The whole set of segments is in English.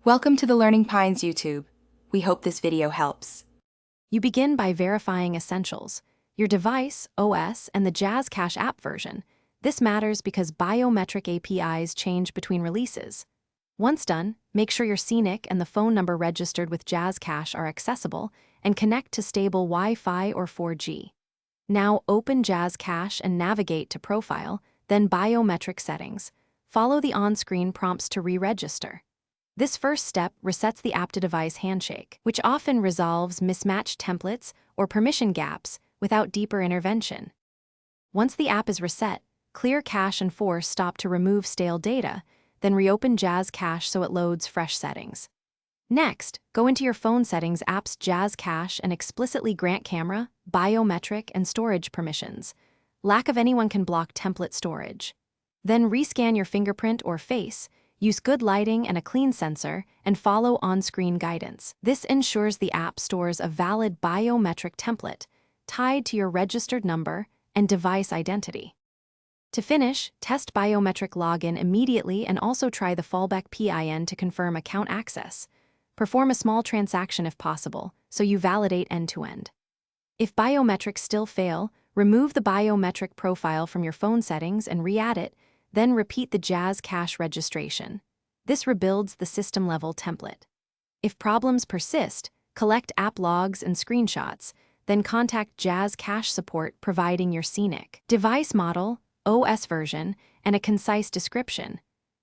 Welcome to the Learning Pines YouTube. We hope this video helps. You begin by verifying essentials: your device, OS, and the Jazzcash app version. This matters because biometric APIs change between releases. Once done, make sure your scenic and the phone number registered with Jazzcash are accessible and connect to stable Wi-Fi or 4G. Now open Jazzcash and navigate to Profile, then Biometric Settings. Follow the on-screen prompts to re-register. This first step resets the app-to-device handshake, which often resolves mismatched templates or permission gaps without deeper intervention. Once the app is reset, clear cache and force stop to remove stale data, then reopen Jazzcash so it loads fresh settings. Next, go into your phone settings app's Jazzcash and explicitly grant camera, biometric, and storage permissions. Lack of anyone can block template storage. Then rescan your fingerprint or face, use good lighting and a clean sensor, and follow on-screen guidance. This ensures the app stores a valid biometric template tied to your registered number and device identity. To finish, test biometric login immediately and also try the fallback PIN to confirm account access. Perform a small transaction if possible, so you validate end-to-end. If biometrics still fail, remove the biometric profile from your phone settings and re-add it, then repeat the Jazzcash registration. This rebuilds the system-level template. If problems persist, collect app logs and screenshots, then contact Jazzcash support providing your scenic device model, OS version, and a concise description.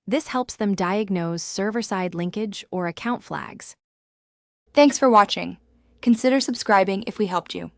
This helps them diagnose server-side linkage or account flags. Thanks for watching. Consider subscribing if we helped you.